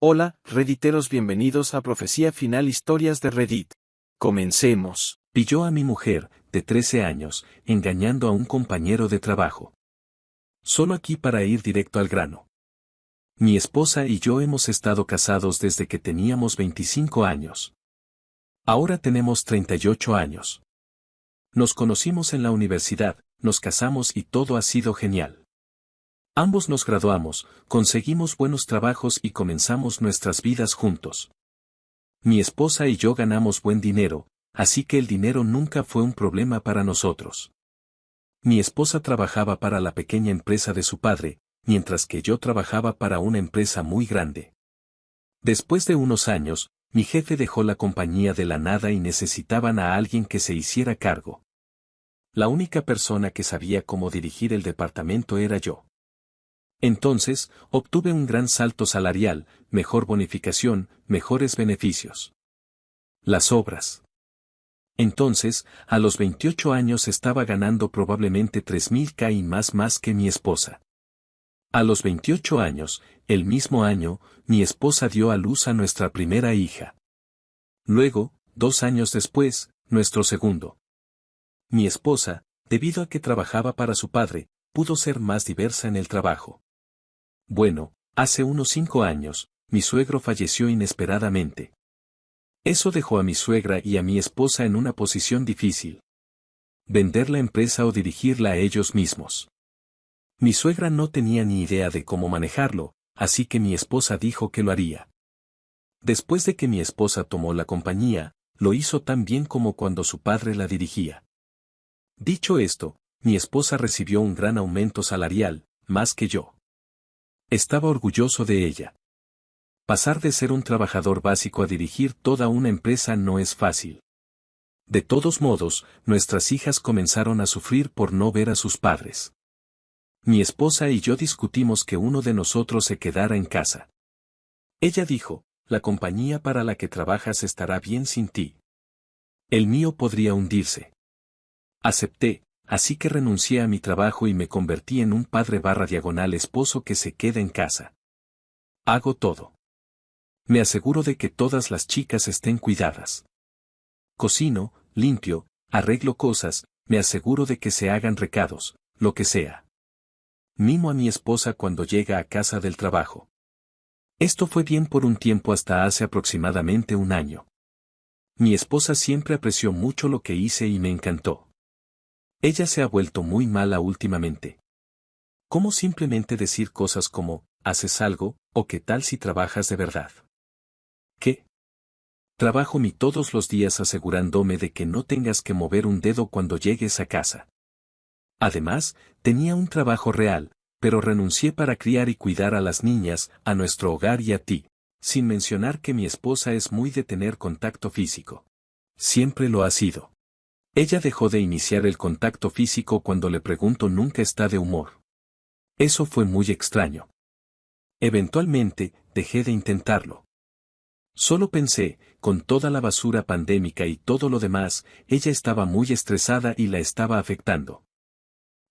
Hola, Redditeros, bienvenidos a Profecía Final, Historias de Reddit. Comencemos. Pilló a mi mujer, de 13 años, engañando a un compañero de trabajo. Solo aquí para ir directo al grano. Mi esposa y yo hemos estado casados desde que teníamos 25 años. Ahora tenemos 38 años. Nos conocimos en la universidad, nos casamos y todo ha sido genial. Ambos nos graduamos, conseguimos buenos trabajos y comenzamos nuestras vidas juntos. Mi esposa y yo ganamos buen dinero, así que el dinero nunca fue un problema para nosotros. Mi esposa trabajaba para la pequeña empresa de su padre, mientras que yo trabajaba para una empresa muy grande. Después de unos años, mi jefe dejó la compañía de la nada y necesitaban a alguien que se hiciera cargo. La única persona que sabía cómo dirigir el departamento era yo. Entonces, obtuve un gran salto salarial, mejor bonificación, mejores beneficios. Las obras. Entonces, a los 28 años estaba ganando probablemente 3,000 k y más que mi esposa. A los 28 años, el mismo año, mi esposa dio a luz a nuestra primera hija. Luego, 2 años después, nuestro segundo. Mi esposa, debido a que trabajaba para su padre, pudo ser más diversa en el trabajo. Bueno, hace unos 5 años, mi suegro falleció inesperadamente. Eso dejó a mi suegra y a mi esposa en una posición difícil. Vender la empresa o dirigirla a ellos mismos. Mi suegra no tenía ni idea de cómo manejarlo, así que mi esposa dijo que lo haría. Después de que mi esposa tomó la compañía, lo hizo tan bien como cuando su padre la dirigía. Dicho esto, mi esposa recibió un gran aumento salarial, más que yo. Estaba orgulloso de ella. Pasar de ser un trabajador básico a dirigir toda una empresa no es fácil. De todos modos, nuestras hijas comenzaron a sufrir por no ver a sus padres. Mi esposa y yo discutimos que uno de nosotros se quedara en casa. Ella dijo, la compañía para la que trabajas estará bien sin ti. El mío podría hundirse. Acepté, así que renuncié a mi trabajo y me convertí en un padre/esposo que se queda en casa. Hago todo. Me aseguro de que todas las chicas estén cuidadas. Cocino, limpio, arreglo cosas, me aseguro de que se hagan recados, lo que sea. Mimo a mi esposa cuando llega a casa del trabajo. Esto fue bien por un tiempo hasta hace aproximadamente un año. Mi esposa siempre apreció mucho lo que hice y me encantó. Ella se ha vuelto muy mala últimamente. ¿Cómo simplemente decir cosas como, haces algo, o qué tal si trabajas de verdad? ¿Qué? Trabajo todos los días asegurándome de que no tengas que mover un dedo cuando llegues a casa. Además, tenía un trabajo real, pero renuncié para criar y cuidar a las niñas, a nuestro hogar y a ti, sin mencionar que mi esposa es muy de tener contacto físico. Siempre lo ha sido. Ella dejó de iniciar el contacto físico cuando le pregunto nunca está de humor. Eso fue muy extraño. Eventualmente, dejé de intentarlo. Solo pensé, con toda la basura pandémica y todo lo demás, ella estaba muy estresada y la estaba afectando.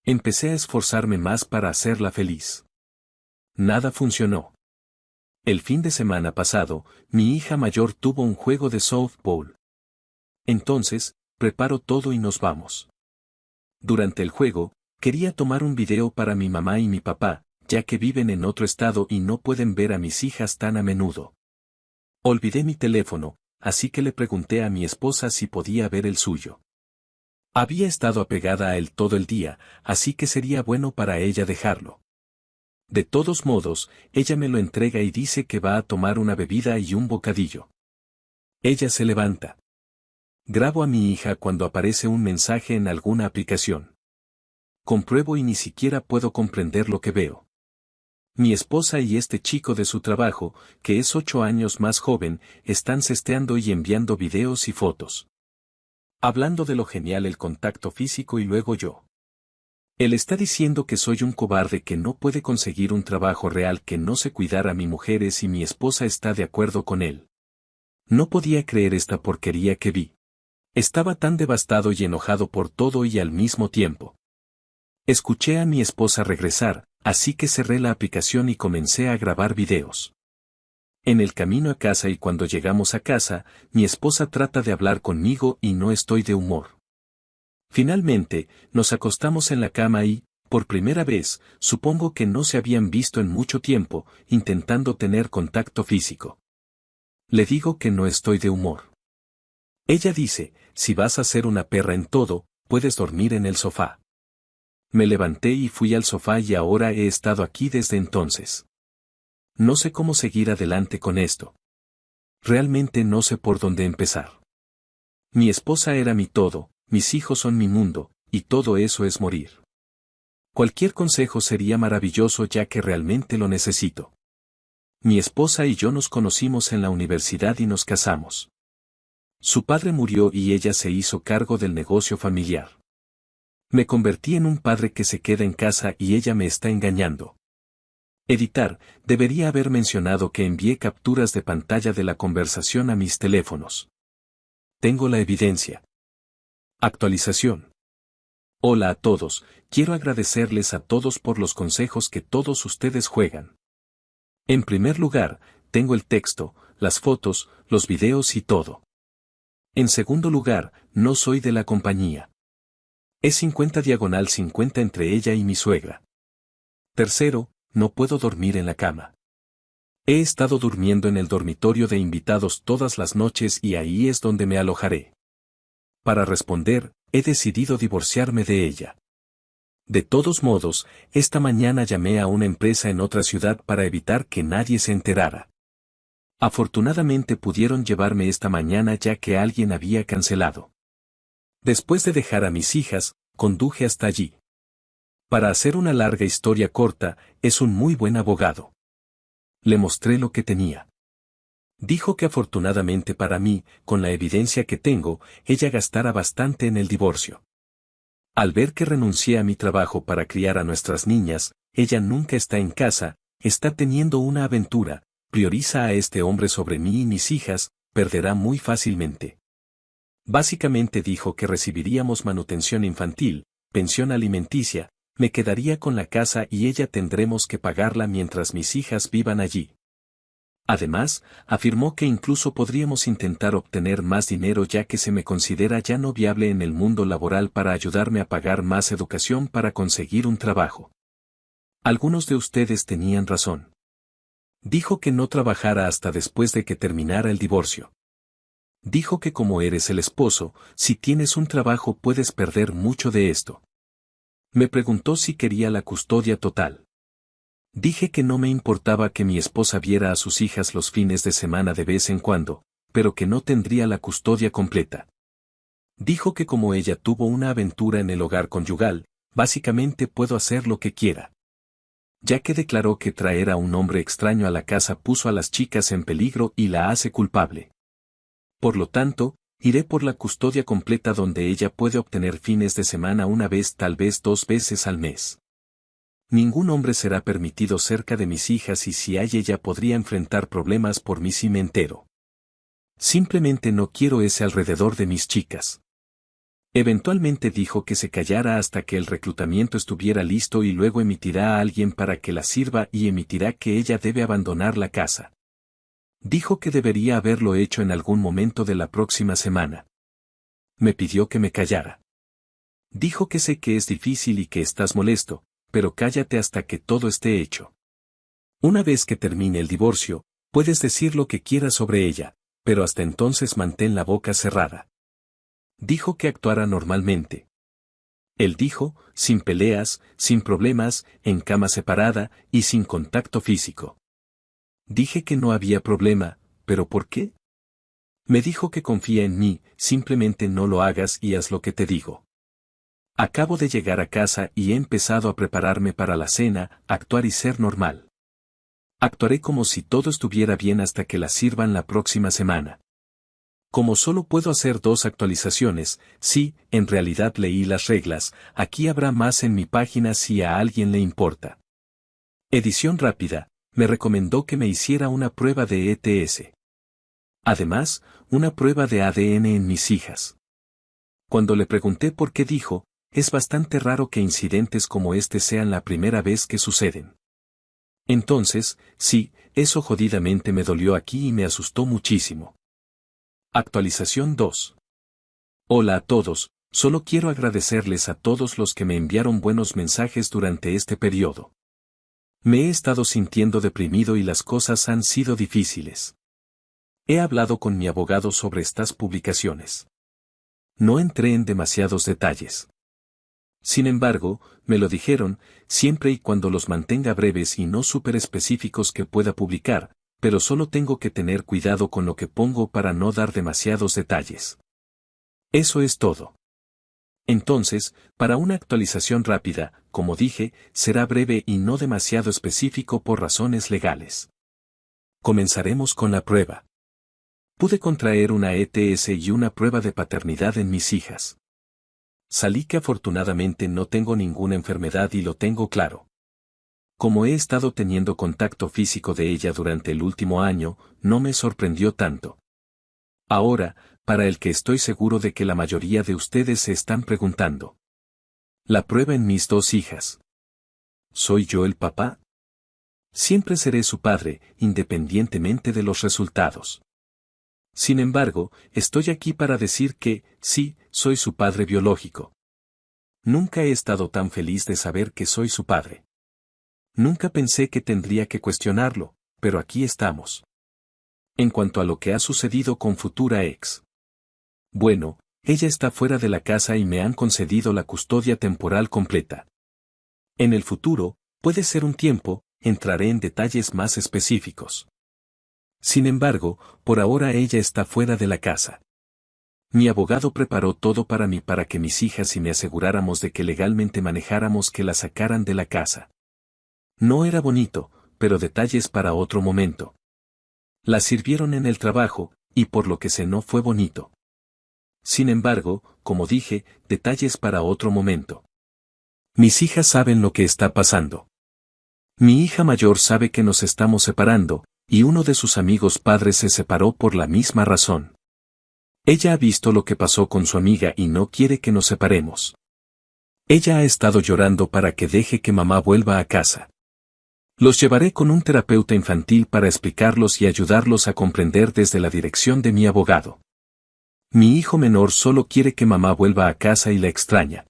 Empecé a esforzarme más para hacerla feliz. Nada funcionó. El fin de semana pasado, mi hija mayor tuvo un juego de softball. Entonces, preparo todo y nos vamos. Durante el juego, quería tomar un video para mi mamá y mi papá, ya que viven en otro estado y no pueden ver a mis hijas tan a menudo. Olvidé mi teléfono, así que le pregunté a mi esposa si podía ver el suyo. Había estado apegada a él todo el día, así que sería bueno para ella dejarlo. De todos modos, ella me lo entrega y dice que va a tomar una bebida y un bocadillo. Ella se levanta. Grabo a mi hija cuando aparece un mensaje en alguna aplicación. Compruebo y ni siquiera puedo comprender lo que veo. Mi esposa y este chico de su trabajo, que es 8 años más joven, están cesteando y enviando videos y fotos. Hablando de lo genial el contacto físico y luego yo. Él está diciendo que soy un cobarde que no puede conseguir un trabajo real, que no sé cuidar a mi mujeres y mi esposa está de acuerdo con él. No podía creer esta porquería que vi. Estaba tan devastado y enojado por todo y al mismo tiempo. Escuché a mi esposa regresar, así que cerré la aplicación y comencé a grabar videos. En el camino a casa y cuando llegamos a casa, mi esposa trata de hablar conmigo y no estoy de humor. Finalmente, nos acostamos en la cama y, por primera vez, supongo que no se habían visto en mucho tiempo, intentando tener contacto físico. Le digo que no estoy de humor. Ella dice, si vas a ser una perra en todo, puedes dormir en el sofá. Me levanté y fui al sofá y ahora he estado aquí desde entonces. No sé cómo seguir adelante con esto. Realmente no sé por dónde empezar. Mi esposa era mi todo, mis hijos son mi mundo, y todo eso es morir. Cualquier consejo sería maravilloso ya que realmente lo necesito. Mi esposa y yo nos conocimos en la universidad y nos casamos. Su padre murió y ella se hizo cargo del negocio familiar. Me convertí en un padre que se queda en casa y ella me está engañando. Editar, debería haber mencionado que envié capturas de pantalla de la conversación a mis teléfonos. Tengo la evidencia. Actualización. Hola a todos, quiero agradecerles a todos por los consejos que todos ustedes juegan. En primer lugar, tengo el texto, las fotos, los videos y todo. En segundo lugar, no soy de la compañía. Es 50/50 entre ella y mi suegra. Tercero, no puedo dormir en la cama. He estado durmiendo en el dormitorio de invitados todas las noches y ahí es donde me alojaré. Para responder, he decidido divorciarme de ella. De todos modos, esta mañana llamé a una empresa en otra ciudad para evitar que nadie se enterara. Afortunadamente pudieron llevarme esta mañana ya que alguien había cancelado. Después de dejar a mis hijas, conduje hasta allí. Para hacer una larga historia corta, es un muy buen abogado. Le mostré lo que tenía. Dijo que afortunadamente para mí, con la evidencia que tengo, ella gastara bastante en el divorcio. Al ver que renuncié a mi trabajo para criar a nuestras niñas, ella nunca está en casa, está teniendo una aventura, prioriza a este hombre sobre mí y mis hijas, perderá muy fácilmente. Básicamente dijo que recibiríamos manutención infantil, pensión alimenticia, me quedaría con la casa y ella tendremos que pagarla mientras mis hijas vivan allí. Además, afirmó que incluso podríamos intentar obtener más dinero ya que se me considera ya no viable en el mundo laboral para ayudarme a pagar más educación para conseguir un trabajo. Algunos de ustedes tenían razón. Dijo que no trabajara hasta después de que terminara el divorcio. Dijo que como eres el esposo, si tienes un trabajo puedes perder mucho de esto. Me preguntó si quería la custodia total. Dije que no me importaba que mi esposa viera a sus hijas los fines de semana de vez en cuando, pero que no tendría la custodia completa. Dijo que como ella tuvo una aventura en el hogar conyugal, básicamente puedo hacer lo que quiera. Ya que declaró que traer a un hombre extraño a la casa puso a las chicas en peligro y la hace culpable. Por lo tanto, iré por la custodia completa donde ella puede obtener fines de semana una vez tal vez 2 veces al mes. Ningún hombre será permitido cerca de mis hijas y si hay ella podría enfrentar problemas por mí si me entero. Simplemente no quiero ese alrededor de mis chicas. Eventualmente dijo que se callara hasta que el reclutamiento estuviera listo y luego emitirá a alguien para que la sirva y emitirá que ella debe abandonar la casa. Dijo que debería haberlo hecho en algún momento de la próxima semana. Me pidió que me callara. Dijo que sé que es difícil y que estás molesto, pero cállate hasta que todo esté hecho. Una vez que termine el divorcio, puedes decir lo que quieras sobre ella, pero hasta entonces mantén la boca cerrada. Dijo que actuara normalmente. Él dijo, sin peleas, sin problemas, en cama separada y sin contacto físico. Dije que no había problema, ¿pero por qué? Me dijo que confía en mí, simplemente no lo hagas y haz lo que te digo. Acabo de llegar a casa y he empezado a prepararme para la cena, actuar y ser normal. Actuaré como si todo estuviera bien hasta que la sirvan la próxima semana. Como solo puedo hacer 2 actualizaciones, sí, en realidad leí las reglas, aquí habrá más en mi página si a alguien le importa. Edición rápida. Me recomendó que me hiciera una prueba de ETS. Además, una prueba de ADN en mis hijas. Cuando le pregunté por qué dijo, es bastante raro que incidentes como este sean la primera vez que suceden. Entonces, sí, eso jodidamente me dolió aquí y me asustó muchísimo. Actualización 2. Hola a todos, solo quiero agradecerles a todos los que me enviaron buenos mensajes durante este periodo. Me he estado sintiendo deprimido y las cosas han sido difíciles. He hablado con mi abogado sobre estas publicaciones. No entré en demasiados detalles. Sin embargo, me lo dijeron, siempre y cuando los mantenga breves y no súper específicos que pueda publicar, pero solo tengo que tener cuidado con lo que pongo para no dar demasiados detalles. Eso es todo. Entonces, para una actualización rápida, como dije, será breve y no demasiado específico por razones legales. Comenzaremos con la prueba. Pude contraer una ETS y una prueba de paternidad en mis hijas. Salí que afortunadamente no tengo ninguna enfermedad y lo tengo claro. Como he estado teniendo contacto físico de ella durante el último año, no me sorprendió tanto. Ahora, para el que estoy seguro de que la mayoría de ustedes se están preguntando. La prueba en mis dos hijas. ¿Soy yo el papá? Siempre seré su padre, independientemente de los resultados. Sin embargo, estoy aquí para decir que, sí, soy su padre biológico. Nunca he estado tan feliz de saber que soy su padre. Nunca pensé que tendría que cuestionarlo, pero aquí estamos. En cuanto a lo que ha sucedido con futura ex. Bueno, ella está fuera de la casa y me han concedido la custodia temporal completa. En el futuro, puede ser un tiempo, entraré en detalles más específicos. Sin embargo, por ahora ella está fuera de la casa. Mi abogado preparó todo para mí para que mis hijas y me aseguráramos de que legalmente manejáramos que la sacaran de la casa. No era bonito, pero detalles para otro momento. La sirvieron en el trabajo, y por lo que sé no fue bonito. Sin embargo, como dije, detalles para otro momento. Mis hijas saben lo que está pasando. Mi hija mayor sabe que nos estamos separando, y uno de sus amigos padres se separó por la misma razón. Ella ha visto lo que pasó con su amiga y no quiere que nos separemos. Ella ha estado llorando para que deje que mamá vuelva a casa. Los llevaré con un terapeuta infantil para explicarlos y ayudarlos a comprender desde la dirección de mi abogado. Mi hijo menor solo quiere que mamá vuelva a casa y la extraña.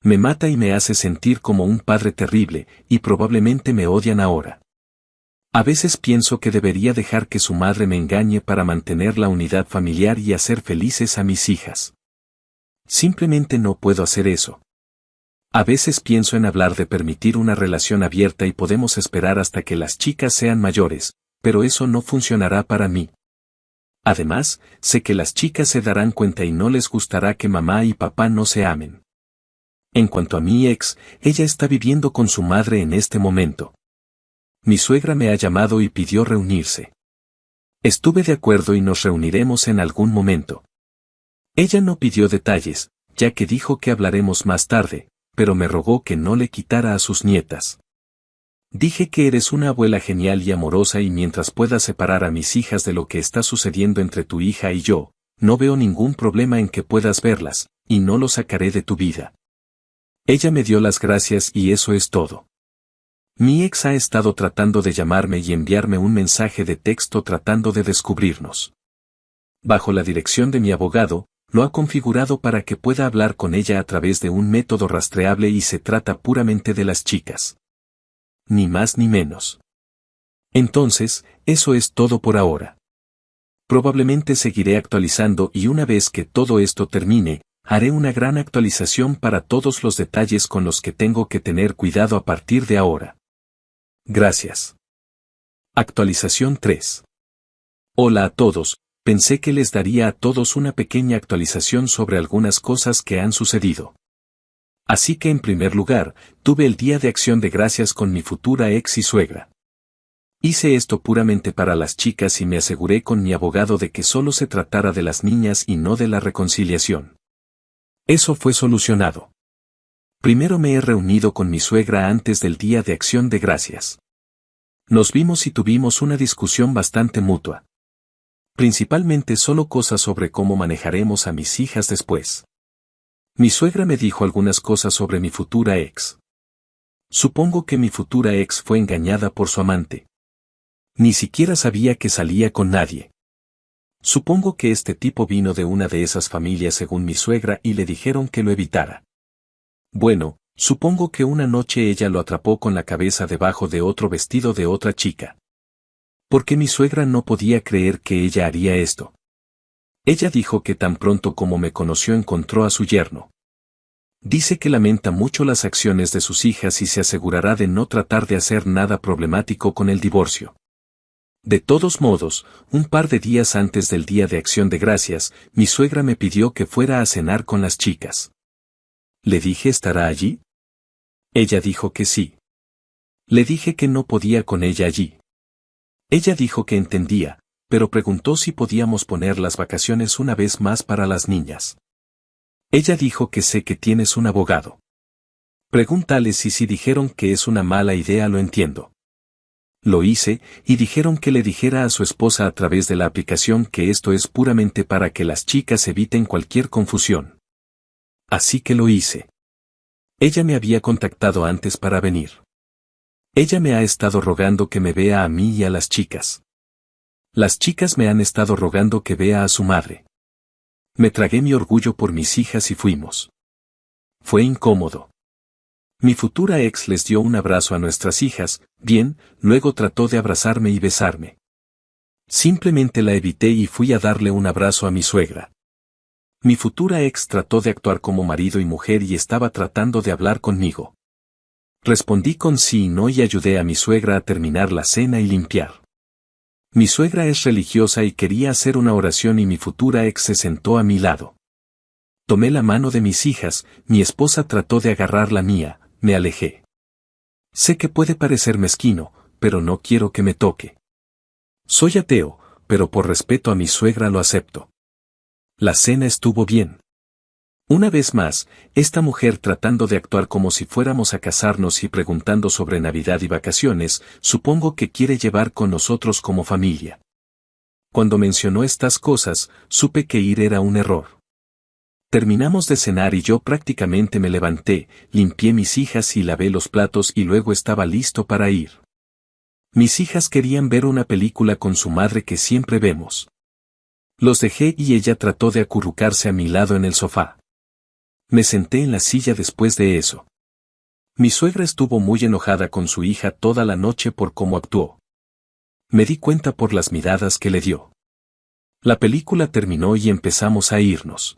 Me mata y me hace sentir como un padre terrible, y probablemente me odian ahora. A veces pienso que debería dejar que su madre me engañe para mantener la unidad familiar y hacer felices a mis hijas. Simplemente no puedo hacer eso. A veces pienso en hablar de permitir una relación abierta y podemos esperar hasta que las chicas sean mayores, pero eso no funcionará para mí. Además, sé que las chicas se darán cuenta y no les gustará que mamá y papá no se amen. En cuanto a mi ex, ella está viviendo con su madre en este momento. Mi suegra me ha llamado y pidió reunirse. Estuve de acuerdo y nos reuniremos en algún momento. Ella no pidió detalles, ya que dijo que hablaremos más tarde, pero me rogó que no le quitara a sus nietas. Dije que eres una abuela genial y amorosa y mientras puedas separar a mis hijas de lo que está sucediendo entre tu hija y yo, no veo ningún problema en que puedas verlas, y no lo sacaré de tu vida. Ella me dio las gracias y eso es todo. Mi ex ha estado tratando de llamarme y enviarme un mensaje de texto tratando de descubrirnos. Bajo la dirección de mi abogado, lo ha configurado para que pueda hablar con ella a través de un método rastreable y se trata puramente de las chicas. Ni más ni menos. Entonces, eso es todo por ahora. Probablemente seguiré actualizando y una vez que todo esto termine, haré una gran actualización para todos los detalles con los que tengo que tener cuidado a partir de ahora. Gracias. Actualización 3. Hola a todos, pensé que les daría a todos una pequeña actualización sobre algunas cosas que han sucedido. Así que en primer lugar, tuve el Día de Acción de Gracias con mi futura ex y suegra. Hice esto puramente para las chicas y me aseguré con mi abogado de que solo se tratara de las niñas y no de la reconciliación. Eso fue solucionado. Primero me he reunido con mi suegra antes del Día de Acción de Gracias. Nos vimos y tuvimos una discusión bastante mutua. Principalmente solo cosas sobre cómo manejaremos a mis hijas después. Mi suegra me dijo algunas cosas sobre mi futura ex. Supongo que mi futura ex fue engañada por su amante. Ni siquiera sabía que salía con nadie. Supongo que este tipo vino de una de esas familias según mi suegra y le dijeron que lo evitara. Bueno, supongo que una noche ella lo atrapó con la cabeza debajo de otro vestido de otra chica. Porque mi suegra no podía creer que ella haría esto. Ella dijo que tan pronto como me conoció encontró a su yerno. Dice que lamenta mucho las acciones de sus hijas y se asegurará de no tratar de hacer nada problemático con el divorcio. De todos modos, un par de días antes del Día de Acción de Gracias, mi suegra me pidió que fuera a cenar con las chicas. Le dije ¿estará allí? Ella dijo que sí. Le dije que no podía con ella allí. Ella dijo que entendía, pero preguntó si podíamos poner las vacaciones una vez más para las niñas. Ella dijo que sé que tienes un abogado. Pregúntales y si dijeron que es una mala idea lo entiendo. Lo hice, y dijeron que le dijera a su esposa a través de la aplicación que esto es puramente para que las chicas eviten cualquier confusión. Así que lo hice. Ella me había contactado antes para venir. Ella me ha estado rogando que me vea a mí y a las chicas. Las chicas me han estado rogando que vea a su madre. Me tragué mi orgullo por mis hijas y fuimos. Fue incómodo. Mi futura ex les dio un abrazo a nuestras hijas, bien, luego trató de abrazarme y besarme. Simplemente la evité y fui a darle un abrazo a mi suegra. Mi futura ex trató de actuar como marido y mujer y estaba tratando de hablar conmigo. Respondí con sí y no y ayudé a mi suegra a terminar la cena y limpiar. Mi suegra es religiosa y quería hacer una oración y mi futura ex se sentó a mi lado. Tomé la mano de mis hijas, mi esposa trató de agarrar la mía, me alejé. Sé que puede parecer mezquino, pero no quiero que me toque. Soy ateo, pero por respeto a mi suegra lo acepto. La cena estuvo bien. Una vez más, esta mujer tratando de actuar como si fuéramos a casarnos y preguntando sobre Navidad y vacaciones, supongo que quiere llevar con nosotros como familia. Cuando mencionó estas cosas, supe que ir era un error. Terminamos de cenar y yo prácticamente me levanté, limpié mis hijas y lavé los platos y luego estaba listo para ir. Mis hijas querían ver una película con su madre que siempre vemos. Los dejé y ella trató de acurrucarse a mi lado en el sofá. Me senté en la silla después de eso. Mi suegra estuvo muy enojada con su hija toda la noche por cómo actuó. Me di cuenta por las miradas que le dio. La película terminó y empezamos a irnos.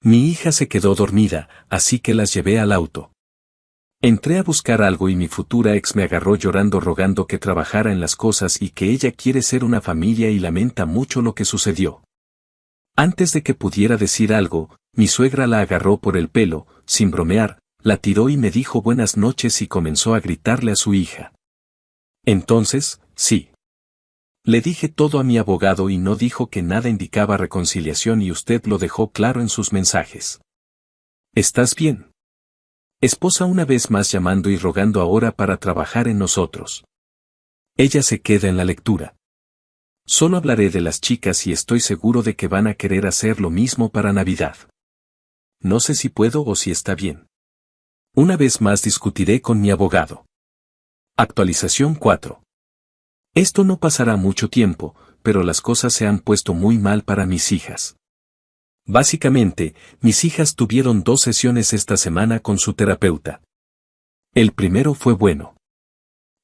Mi hija se quedó dormida, así que las llevé al auto. Entré a buscar algo y mi futura ex me agarró llorando rogando que trabajara en las cosas y que ella quiere ser una familia y lamenta mucho lo que sucedió. Antes de que pudiera decir algo, mi suegra la agarró por el pelo, sin bromear, la tiró y me dijo buenas noches y comenzó a gritarle a su hija. Entonces, sí. Le dije todo a mi abogado y no dijo que nada indicaba reconciliación y usted lo dejó claro en sus mensajes. ¿Estás bien? Esposa una vez más llamando y rogando ahora para trabajar en nosotros. Ella se queda en la lectura. Solo hablaré de las chicas y estoy seguro de que van a querer hacer lo mismo para Navidad. No sé si puedo o si está bien. Una vez más discutiré con mi abogado. Actualización 4. Esto no pasará mucho tiempo, pero las cosas se han puesto muy mal para mis hijas. Básicamente, mis hijas tuvieron 2 sesiones esta semana con su terapeuta. El primero fue bueno.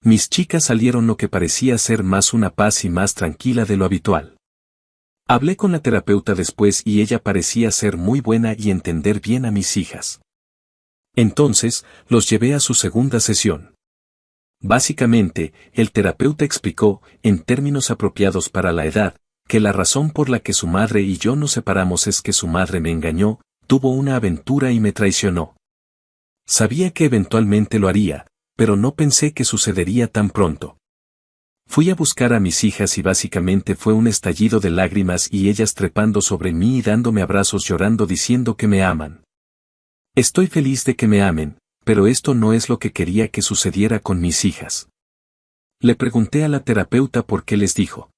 Mis chicas salieron lo que parecía ser más una paz y más tranquila de lo habitual. Hablé con la terapeuta después y ella parecía ser muy buena y entender bien a mis hijas. Entonces, los llevé a su segunda sesión. Básicamente, el terapeuta explicó, en términos apropiados para la edad, que la razón por la que su madre y yo nos separamos es que su madre me engañó, tuvo una aventura y me traicionó. Sabía que eventualmente lo haría, pero no pensé que sucedería tan pronto. Fui a buscar a mis hijas y básicamente fue un estallido de lágrimas y ellas trepando sobre mí y dándome abrazos llorando diciendo que me aman. Estoy feliz de que me amen, pero esto no es lo que quería que sucediera con mis hijas. Le pregunté a la terapeuta por qué les dijo.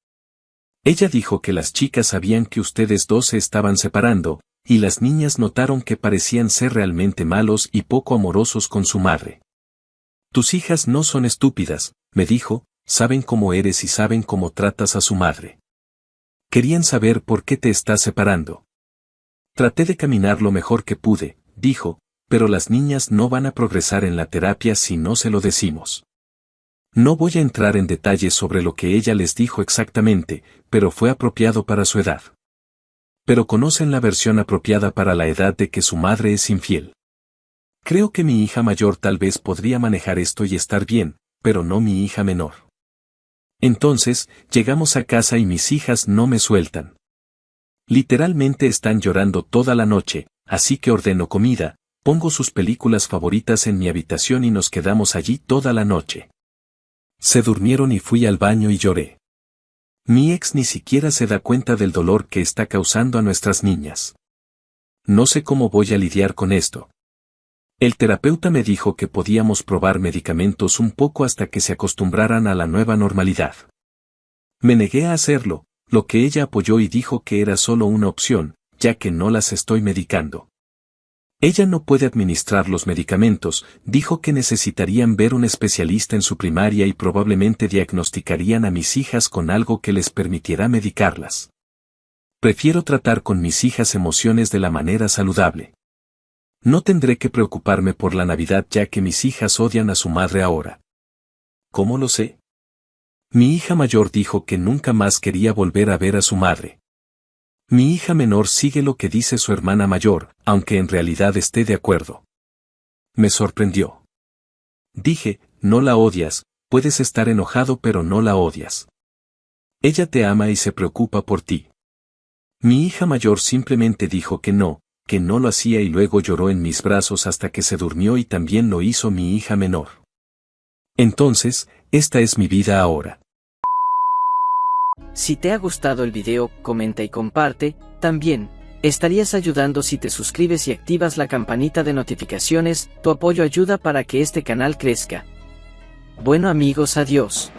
Ella dijo que las chicas sabían que ustedes dos se estaban separando, y las niñas notaron que parecían ser realmente malos y poco amorosos con su madre. Tus hijas no son estúpidas, me dijo, saben cómo eres y saben cómo tratas a su madre. Querían saber por qué te estás separando. Traté de caminar lo mejor que pude, dijo, pero las niñas no van a progresar en la terapia si no se lo decimos. No voy a entrar en detalles sobre lo que ella les dijo exactamente, pero fue apropiado para su edad. Pero conocen la versión apropiada para la edad de que su madre es infiel. Creo que mi hija mayor tal vez podría manejar esto y estar bien, pero no mi hija menor. Entonces, llegamos a casa y mis hijas no me sueltan. Literalmente están llorando toda la noche, así que ordeno comida, pongo sus películas favoritas en mi habitación y nos quedamos allí toda la noche. Se durmieron y fui al baño y lloré. Mi ex ni siquiera se da cuenta del dolor que está causando a nuestras niñas. No sé cómo voy a lidiar con esto. El terapeuta me dijo que podíamos probar medicamentos un poco hasta que se acostumbraran a la nueva normalidad. Me negué a hacerlo, lo que ella apoyó y dijo que era solo una opción, ya que no las estoy medicando. Ella no puede administrar los medicamentos, dijo que necesitarían ver un especialista en su primaria y probablemente diagnosticarían a mis hijas con algo que les permitiera medicarlas. Prefiero tratar con mis hijas emociones de la manera saludable. No tendré que preocuparme por la Navidad ya que mis hijas odian a su madre ahora. ¿Cómo lo sé? Mi hija mayor dijo que nunca más quería volver a ver a su madre. Mi hija menor sigue lo que dice su hermana mayor, aunque en realidad esté de acuerdo. Me sorprendió. Dije, no la odias, puedes estar enojado pero no la odias. Ella te ama y se preocupa por ti. Mi hija mayor simplemente dijo que no lo hacía y luego lloró en mis brazos hasta que se durmió y también lo hizo mi hija menor. Entonces, esta es mi vida ahora. Si te ha gustado el video, comenta y comparte. También, estarías ayudando si te suscribes y activas la campanita de notificaciones. Tu apoyo ayuda para que este canal crezca. Bueno amigos, adiós.